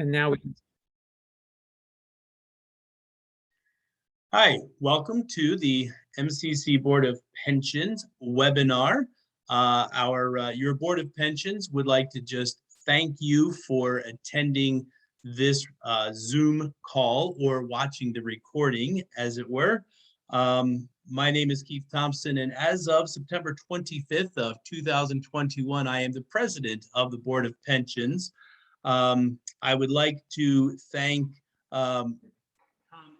And now we can. Hi, welcome to the MCC Board of Pensions webinar. Your Board of Pensions would like to just thank you for attending this Zoom call or watching the recording, as it were. My name is Keith Thompson, and as of September 25th of 2021, I am the president of the Board of Pensions. I would like to thank Tom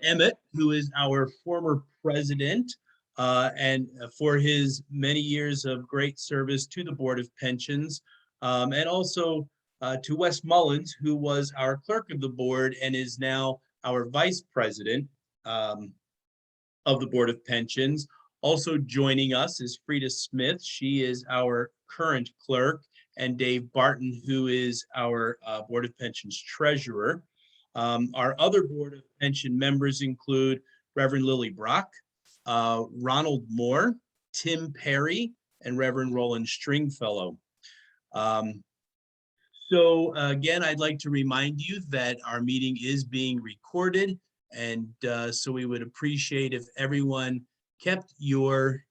Emmett, who is our former president, and for his many years of great service to the Board of Pensions, and also to Wes Mullins, who was our clerk of the board and is now our vice president of the Board of Pensions. Also joining us is Frida Smith. She is our current clerk, and Dave Barton, who is our Board of Pensions treasurer. Our other Board of Pension members include Reverend Lily Brock, Ronald Moore, Tim Perry, and Reverend Roland Stringfellow. So again, I'd like to remind you that our meeting is being recorded, and so we would appreciate if everyone kept your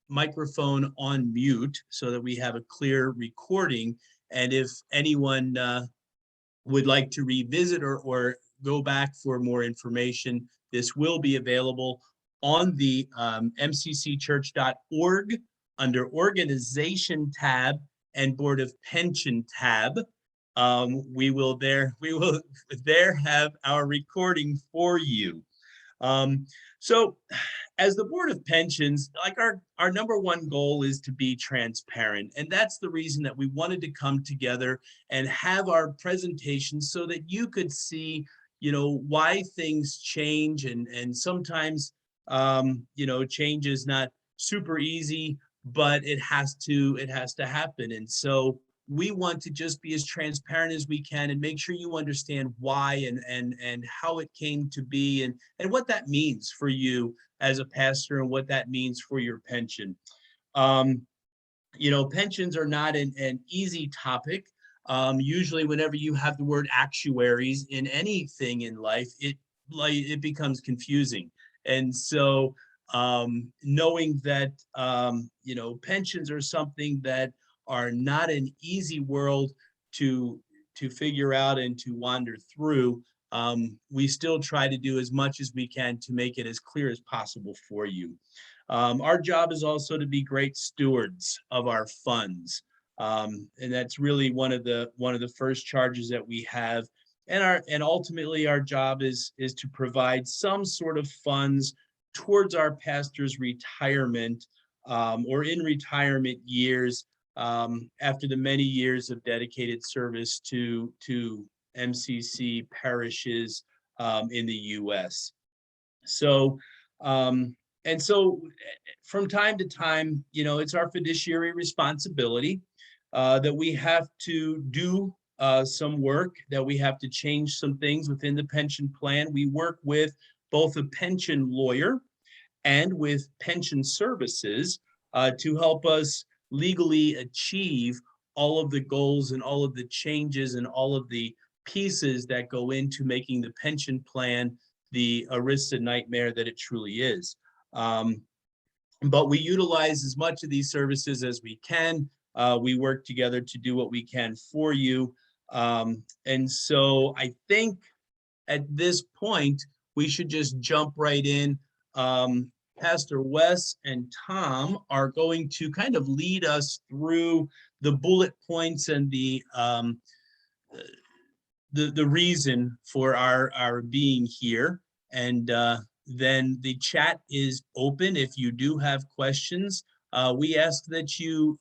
microphone on mute so that we have a clear recording. And if anyone would like to revisit or go back for more information, this will be available on the mccchurch.org under Organization tab and Board of Pension tab. We will there have our recording for you. So as the Board of Pensions, like our number one goal is to be transparent. And that's the reason that we wanted to come together and have our presentation so that you could see, why things change. And sometimes, change is not super easy, but it has to happen. And so we want to just be as transparent as we can and make sure you understand why and how it came to be and what that means for you as a pastor and what that means for your pension. Pensions are not an easy topic. Usually whenever you have the word actuaries in anything in life, it becomes confusing. And so knowing that, pensions are something that are not an easy world to figure out and to wander through, we still try to do as much as we can to make it as clear as possible for you. Our job is also to be great stewards of our funds, and that's really one of the first charges that we have. And ultimately our job is to provide some sort of funds towards our pastor's retirement or in retirement years, after the many years of dedicated service to MCC parishes in the U.S. So, and so from time to time, it's our fiduciary responsibility that we have to do some work, that we have to change some things within the pension plan. We work with both a pension lawyer and with pension services to help us legally achieve all of the goals and all of the changes and all of the pieces that go into making the pension plan the ERISA nightmare that it truly is. But we utilize as much of these services as we can. We work together to do what we can for you. And so I think at this point, we should just jump right in. Pastor Wes and Tom are going to kind of lead us through the bullet points and the reason for our being here. And then the chat is open. If you do have questions, we ask that you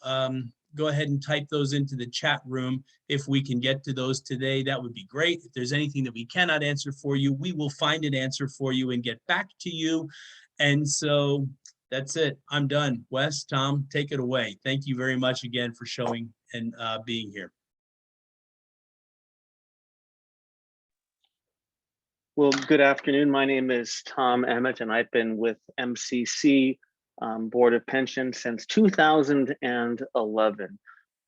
go ahead and type those into the chat room. If we can get to those today, that would be great. If there's anything that we cannot answer for you, we will find an answer for you and get back to you. And so that's it. I'm done. Wes, Tom, take it away. Thank you very much again for showing and being here. Well, good afternoon. My name is Tom Emmett, and I've been with MCC Board of Pensions since 2011.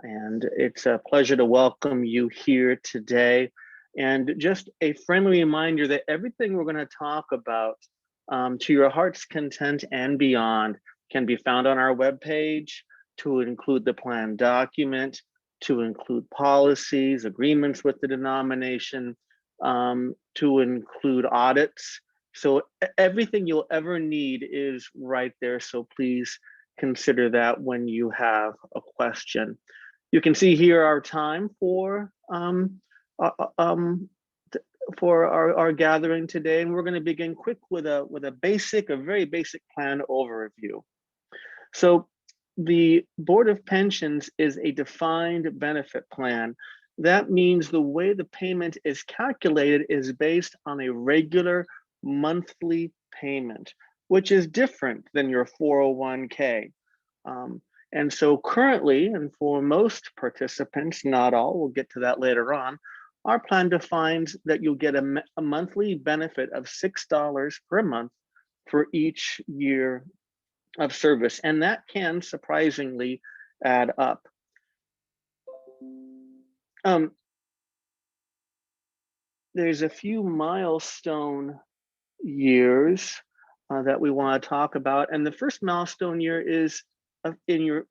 And it's a pleasure to welcome you here today. And just a friendly reminder that everything we're going to talk about, to your heart's content and beyond, can be found on our webpage, to include the plan document, to include policies, agreements with the denomination, to include audits. So everything you'll ever need is right there. So please consider that when you have a question. You can see here our time for our gathering today, and we're going to begin quick with a very basic plan overview. So the Board of Pensions is a defined benefit plan. That means the way the payment is calculated is based on a regular monthly payment, which is different than your 401k. And so currently, and for most participants, not all, we'll get to that later on, our plan defines that you'll get a monthly benefit of $6 per month for each year of service. And that can surprisingly add up. There's a few milestone years that we want to talk about. And the first milestone year is in your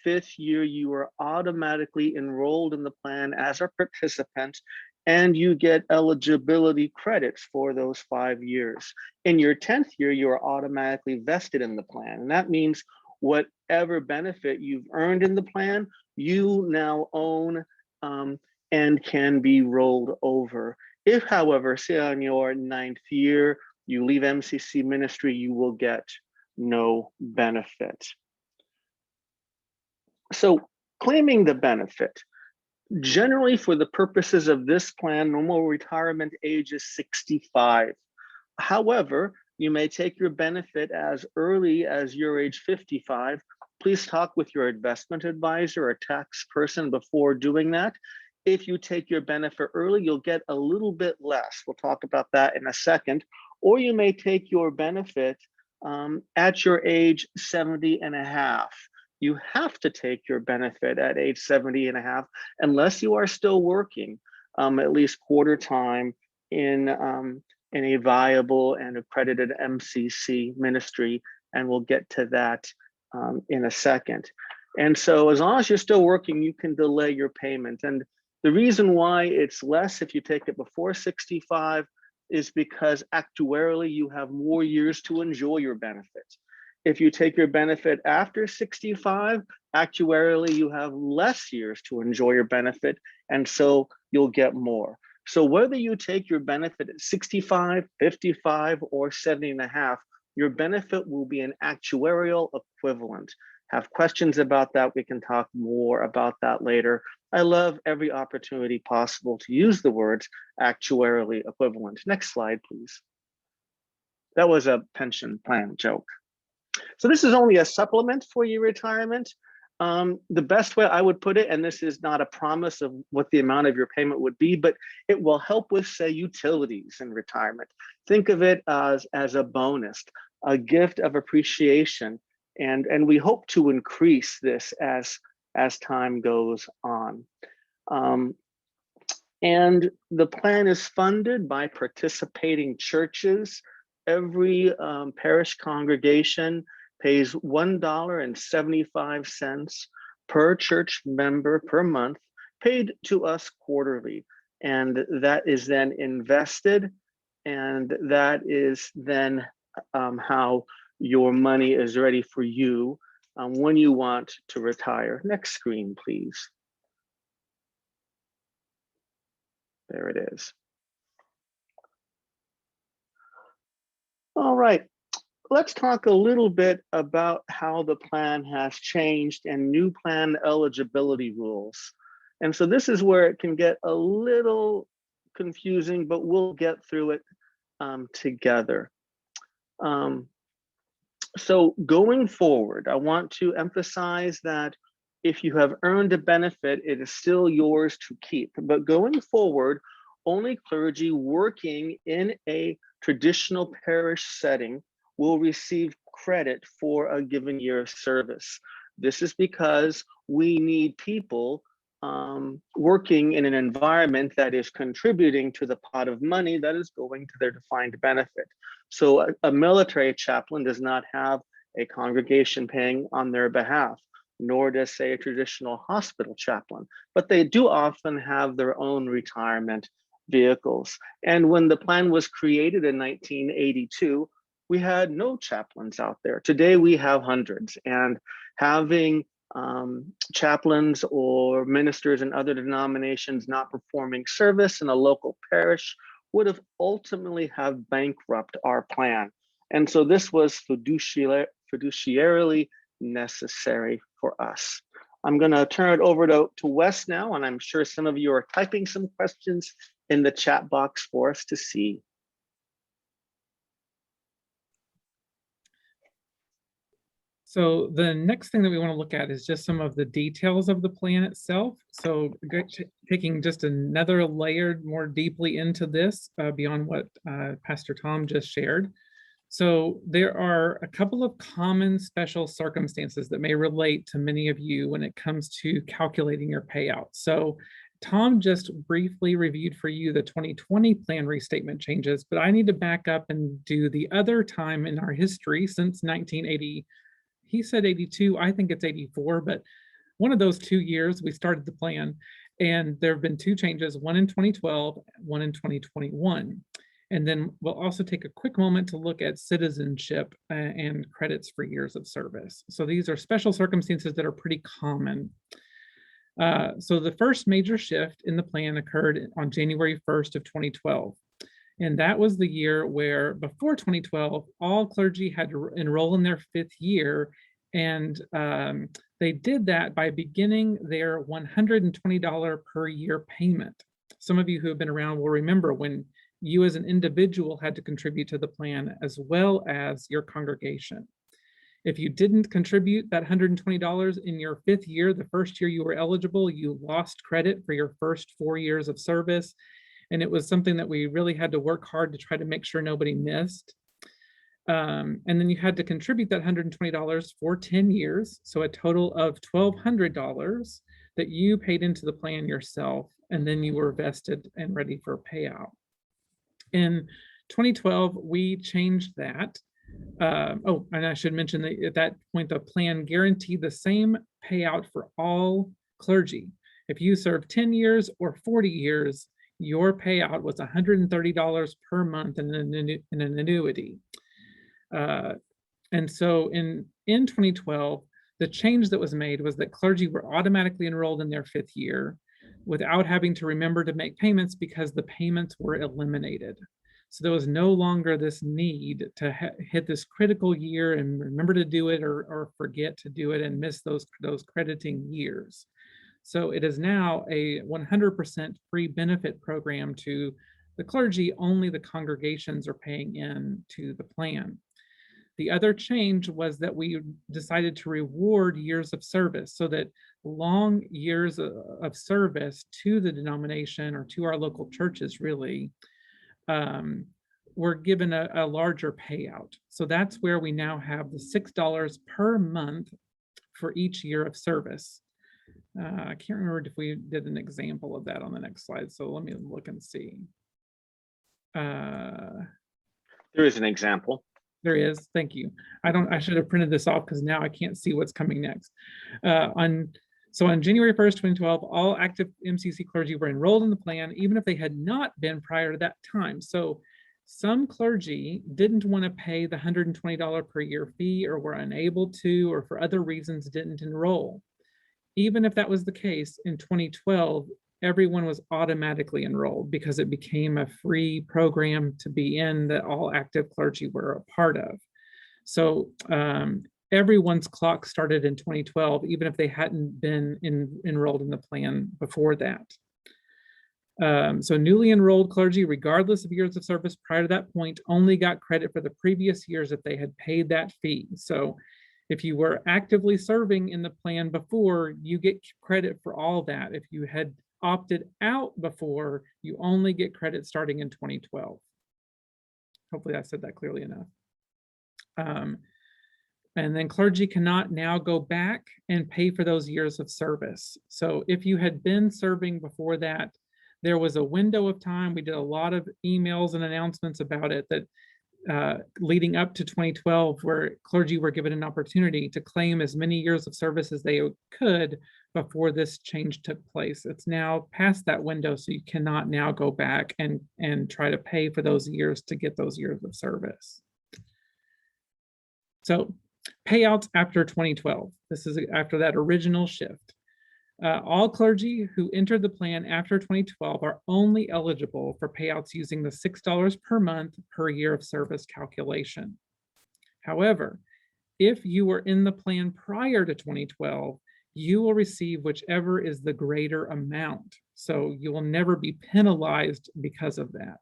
5th year, you are automatically enrolled in the plan as a participant, and you get eligibility credits for those 5 years. In your 10th year, you are automatically vested in the plan. And that means whatever benefit you've earned in the plan, you now own and can be rolled over. If, however, say on your 9th year, you leave MCC ministry, you will get no benefit. So claiming the benefit, generally for the purposes of this plan, normal retirement age is 65. However, you may take your benefit as early as your age 55. Please talk with your investment advisor or tax person before doing that. If you take your benefit early, you'll get a little bit less. We'll talk about that in a second. Or you may take your benefit at your age 70 and a half. You have to take your benefit at age 70 and a half unless you are still working at least quarter time in a viable and accredited MCC ministry. And we'll get to that in a second. And so as long as you're still working, you can delay your payment. And the reason why it's less if you take it before 65 is because actuarially you have more years to enjoy your benefits. If you take your benefit after 65, actuarially you have less years to enjoy your benefit, and so you'll get more. So whether you take your benefit at 65, 55, or 70 and a half, your benefit will be an actuarial equivalent. Have questions about that? We can talk more about that later. I love every opportunity possible to use the words actuarially equivalent. Next slide, please. That was a pension plan joke. So this is only a supplement for your retirement. The best way I would put it, and this is not a promise of what the amount of your payment would be, but it will help with, say, utilities in retirement. Think of it as a bonus, a gift of appreciation. And we hope to increase this as time goes on. And the plan is funded by participating churches. Every parish congregation pays $1.75 per church member per month, paid to us quarterly. And that is then invested, and that is then how your money is ready for you when you want to retire. Next screen, please. There it is. All right, let's talk a little bit about how the plan has changed and new plan eligibility rules. And so this is where it can get a little confusing, but we'll get through it together. So going forward, I want to emphasize that if you have earned a benefit, it is still yours to keep. But going forward, only clergy working in a traditional parish setting will receive credit for a given year of service. This is because we need people working in an environment that is contributing to the pot of money that is going to their defined benefit. So a military chaplain does not have a congregation paying on their behalf, nor does, say, a traditional hospital chaplain, but they do often have their own retirement vehicles. And when the plan was created in 1982, we had no chaplains out there. Today we have hundreds, and having chaplains or ministers in other denominations not performing service in a local parish would have ultimately have bankrupt our plan. And so this was fiduciarily necessary for us. I'm going to turn it over to Wes now, and I'm sure some of you are typing some questions in the chat box for us to see. So the next thing that we want to look at is just some of the details of the plan itself. So taking just another layer more deeply into this beyond what Pastor Tom just shared. So there are a couple of common special circumstances that may relate to many of you when it comes to calculating your payout. So Tom just briefly reviewed for you the 2020 plan restatement changes, but I need to back up and do the other time in our history since 1980. He said 82, I think it's 84, but one of those 2 years we started the plan, and there have been two changes, one in 2012, one in 2021. And then we'll also take a quick moment to look at citizenship and credits for years of service. So these are special circumstances that are pretty common. So the first major shift in the plan occurred on January 1st of 2012. And that was the year where, before 2012, all clergy had to enroll in their 5th year. And they did that by beginning their $120 per year payment. Some of you who have been around will remember when you as an individual had to contribute to the plan as well as your congregation. If you didn't contribute that $120 in your 5th year, the first year you were eligible, you lost credit for your first 4 years of service. And it was something that we really had to work hard to try to make sure nobody missed. And then you had to contribute that $120 for 10 years. So a total of $1,200 that you paid into the plan yourself, and then you were vested and ready for payout. In 2012, we changed that. Oh, and I should mention that at that point, the plan guaranteed the same payout for all clergy. If you served 10 years or 40 years, your payout was $130 per month in an annuity. And so in 2012, the change that was made was that clergy were automatically enrolled in their 5th year without having to remember to make payments because the payments were eliminated. So there was no longer this need to hit this critical year and remember to do it or forget to do it and miss those crediting years. So it is now a 100% free benefit program to the clergy. Only the congregations are paying in to the plan. The other change was that we decided to reward years of service so that long years of service to the denomination or to our local churches really were given a larger payout. So that's where we now have the $6 per month for each year of service. I can't remember if we did an example of that on the next slide. So let me look and see. There is an example. There is, thank you. I should have printed this off because now I can't see what's coming next. So on January 1st, 2012, all active MCC clergy were enrolled in the plan, even if they had not been prior to that time. So some clergy didn't want to pay the $120 per year fee or were unable to, or for other reasons didn't enroll. Even if that was the case, in 2012, everyone was automatically enrolled because it became a free program to be in that all active clergy were a part of. So everyone's clock started in 2012, even if they hadn't been enrolled in the plan before that. So newly enrolled clergy, regardless of years of service prior to that point, only got credit for the previous years if they had paid that fee. So if you were actively serving in the plan before, you get credit for all that. If you had opted out before, you only get credit starting in 2012. Hopefully I said that clearly enough. And then clergy cannot now go back and pay for those years of service. So if you had been serving before that, there was a window of time. We did a lot of emails and announcements about it that leading up to 2012, where clergy were given an opportunity to claim as many years of service as they could before this change took place. It's now past that window, so you cannot now go back and try to pay for those years to get those years of service. So payouts after 2012. This is after that original shift. All clergy who entered the plan after 2012 are only eligible for payouts using the $6 per month per year of service calculation. However, if you were in the plan prior to 2012, you will receive whichever is the greater amount. So you will never be penalized because of that.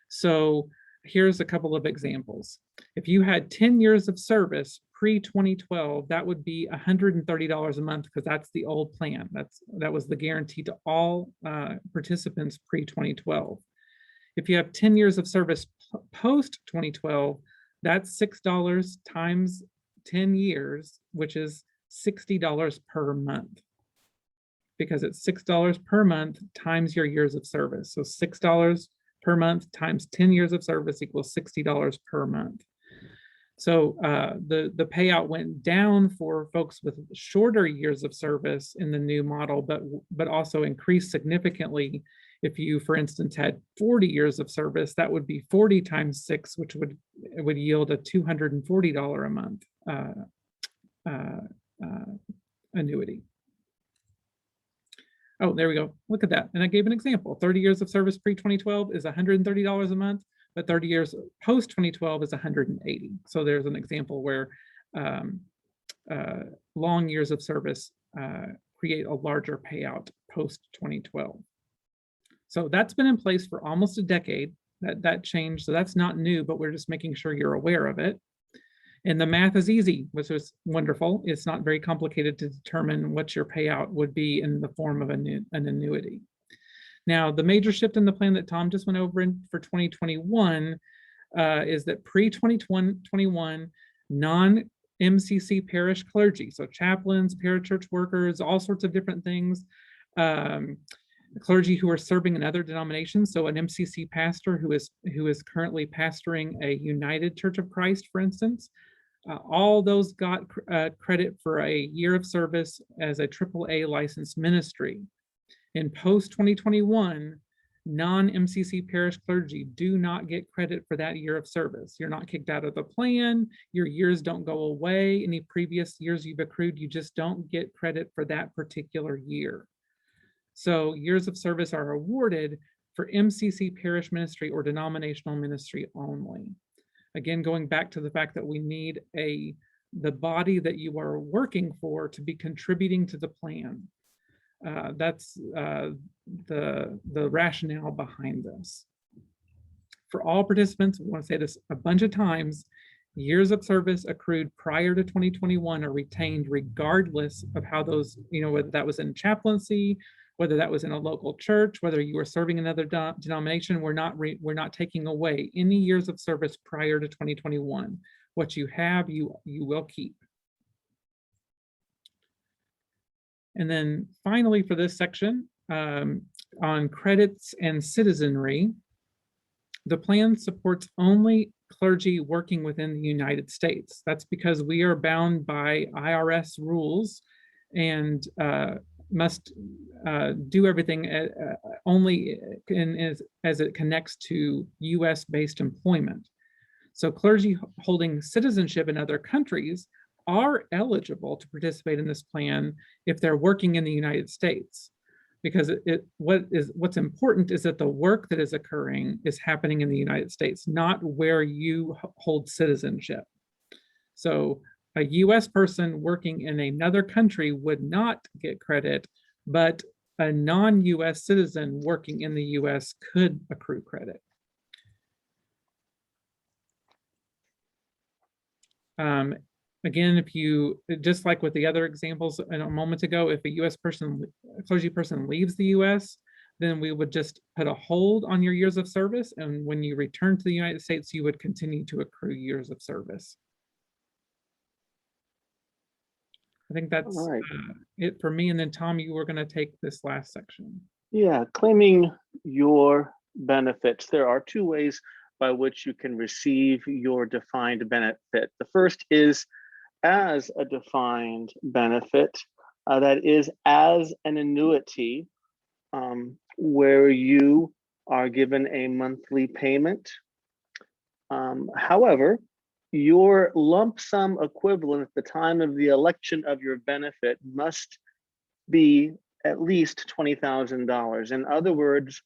So here's a couple of examples. If you had 10 years of service pre-2012, that would be $130 a month because that's the old plan. That was the guarantee to all participants pre-2012. If you have 10 years of service post-2012, that's $6 times 10 years, which is $60 per month, because it's $6 per month times your years of service. So $6 per month times 10 years of service equals $60 per month. So the payout went down for folks with shorter years of service in the new model, but also increased significantly. If you, for instance, had 40 years of service, that would be 40 times 6, which would yield a $240 a month annuity. Oh, there we go. Look at that. And I gave an example. 30 years of service pre-2012 is $130 a month, but 30 years post-2012 is $180. So there's an example where long years of service create a larger payout post-2012. So that's been in place for almost a decade, that changed. So that's not new, but we're just making sure you're aware of it. And the math is easy, which is wonderful. It's not very complicated to determine what your payout would be in the form of an annuity. Now, the major shift in the plan that Tom just went over for 2021 is that pre-2021 non-MCC parish clergy, so chaplains, parachurch workers, all sorts of different things, clergy who are serving in other denominations, so an MCC pastor who is currently pastoring a United Church of Christ, for instance, all those got credit for a year of service as a AAA licensed ministry. In post-2021, non-MCC parish clergy do not get credit for that year of service. You're not kicked out of the plan. Your years don't go away. Any previous years you've accrued, you just don't get credit for that particular year. So years of service are awarded for MCC parish ministry or denominational ministry only. Again, going back to the fact that we need the body that you are working for to be contributing to the plan. That's the rationale behind this. For all participants, we want to say this a bunch of times, years of service accrued prior to 2021 are retained regardless of how those, whether that was in chaplaincy, whether that was in a local church, whether you were serving another denomination. We're not taking away any years of service prior to 2021. What you have, you will keep. And then finally, for this section, on credits and citizenry, the plan supports only clergy working within the United States. That's because we are bound by IRS rules and must do everything only as it connects to US-based employment. So clergy holding citizenship in other countries are eligible to participate in this plan if they're working in the United States, because what's important is that the work that is occurring is happening in the United States, not where you hold citizenship. So a US person working in another country would not get credit, but a non-US citizen working in the US could accrue credit. Again, if you, just like with the other examples a moment ago, if a clergy person leaves the US, then we would just put a hold on your years of service. And when you return to the United States, you would continue to accrue years of service. I think that's All right. it for me. And then Tom, you were going to take this last section. Yeah, claiming your benefits. There are two ways by which you can receive your defined benefit. The first is as a defined benefit, that is as an annuity, where you are given a monthly payment. However, your lump sum equivalent at the time of the election of your benefit must be at least $20,000. In other words,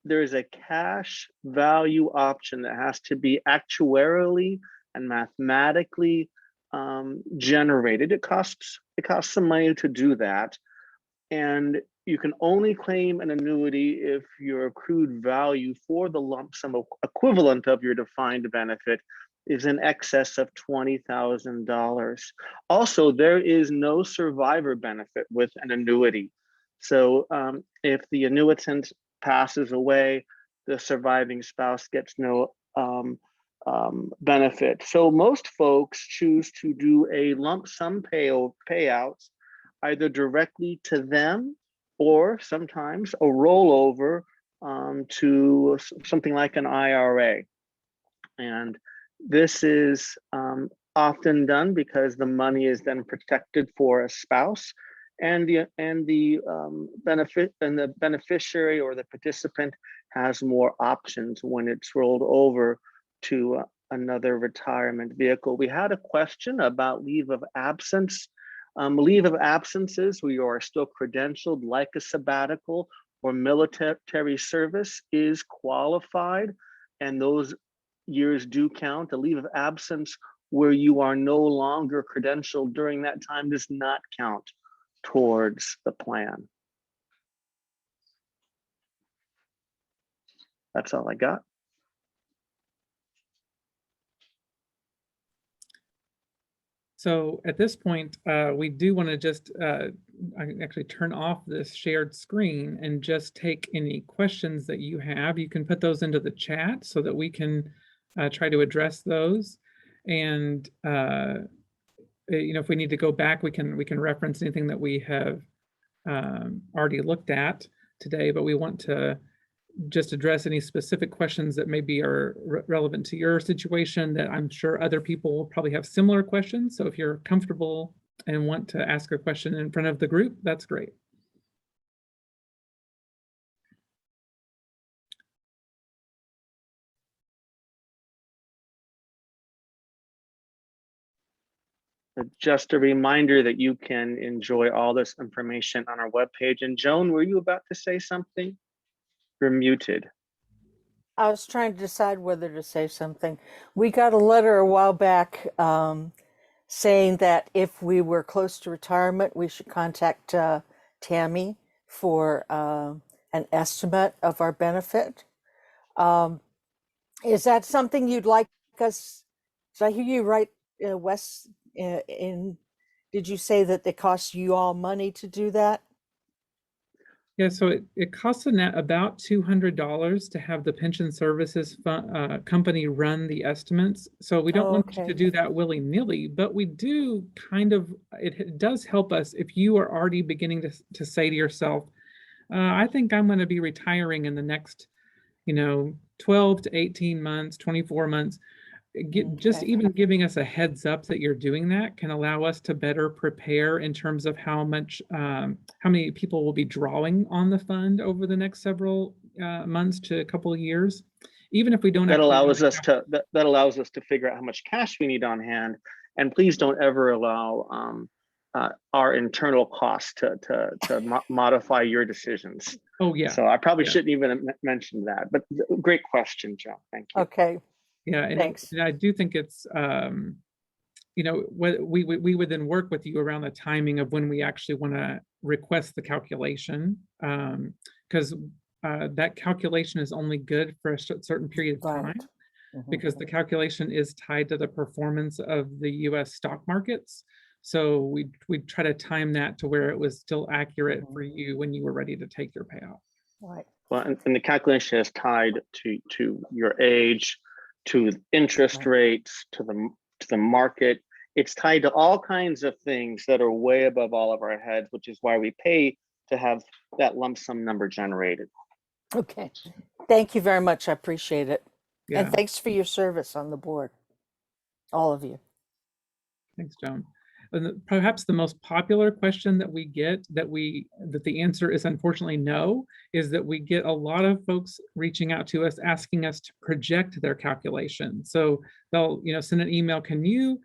there is a cash value option that has to be actuarially and mathematically generated. It costs some money to do that, and you can only claim an annuity if your accrued value for the lump sum equivalent of your defined benefit is in excess of $20,000. Also, there is no survivor benefit with an annuity. So if the annuitant passes away, the surviving spouse gets no benefit. So most folks choose to do a lump sum payouts either directly to them or sometimes a rollover to something like an IRA. And this is often done because the money is then protected for a spouse, and the beneficiary or the participant has more options when it's rolled over to another retirement vehicle. We had a question about leave of absence. Leave of absences where you are still credentialed, like a sabbatical or military service, is qualified, and those years do count. A leave of absence where you are no longer credentialed during that time does not count towards the plan. That's all I got. So at this point, we do want to just I can actually turn off this shared screen and just take any questions that you have. You can put those into the chat so that we can try to address those. And if we need to go back, we can reference anything that we have already looked at today, but we want to just address any specific questions that maybe are relevant to your situation, that I'm sure other people will probably have similar questions. So if you're comfortable and want to ask a question in front of the group, that's great. Just a reminder that you can enjoy all this information on our webpage. And Joan, were you about to say something? You're muted. I was trying to decide whether to say something. We got a letter a while back saying that if we were close to retirement, we should contact Tammy for an estimate of our benefit. Is that something you'd like us? Did I hear you right, Wes? Did you say that it costs you all money to do that? Yeah, so it costs about $200 to have the pension services company run the estimates. So we don't want you to do that willy-nilly, but we do kind of, it does help us if you are already beginning to say to yourself, I think I'm going to be retiring in the next, 12 to 18 months, 24 months. Just even giving us a heads up that you're doing that can allow us to better prepare in terms of how many people will be drawing on the fund over the next several months to a couple of years. Even if we don't, that allows us to figure out how much cash we need on hand. And please don't ever allow our internal costs to modify your decisions. Oh yeah. So I probably shouldn't even mention that. But great question, Joan. Thank you. Okay. Yeah, and, thanks. And I do think it's, we would then work with you around the timing of when we actually want to request the calculation, because that calculation is only good for a certain period of time, because the calculation is tied to the performance of the U.S. stock markets. So we try to time that to where it was still accurate for you when you were ready to take your payout. Right. Well, and the calculation is tied to your age, to interest rates, to the market, It's tied to all kinds of things that are way above all of our heads, which is why we pay to have that lump sum number generated. Okay. Thank you very much. I appreciate it. Yeah, And thanks for your service on the board, all of you. thanks, Joan. And perhaps the most popular question that we get that the answer is unfortunately no, is that we get a lot of folks reaching out to us asking us to project their calculation. So they'll send an email, can you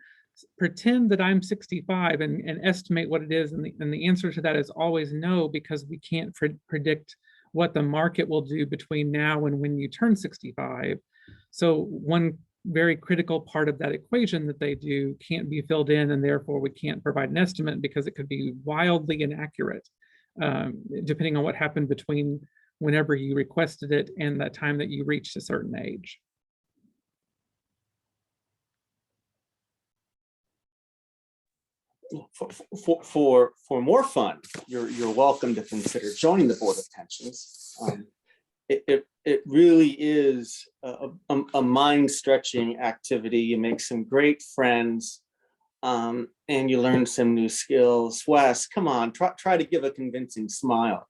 pretend that I'm 65 and estimate what it is? And the answer to that is always no, because we can't predict what the market will do between now and when you turn 65. So one very critical part of that equation that they do can't be filled in, and therefore we can't provide an estimate because it could be wildly inaccurate, depending on what happened between whenever you requested it and the time that you reached a certain age. For more fun, you're welcome to consider joining the Board of Pensions. It really is a mind-stretching activity. You make some great friends, and you learn some new skills. Wes, come on, try to give a convincing smile.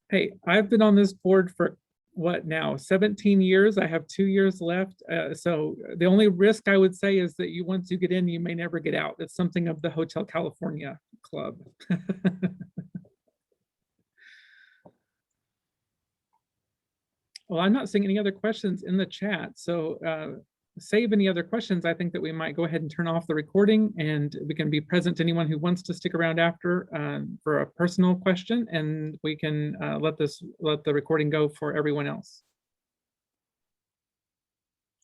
Hey, I've been on this board for what now, 17 years. I have 2 years left. So the only risk I would say is that once you get in, you may never get out. It's something of the Hotel California Club. Well, I'm not seeing any other questions in the chat. So save any other questions. I think that we might go ahead and turn off the recording, and we can be present to anyone who wants to stick around after for a personal question, and we can let the recording go for everyone else.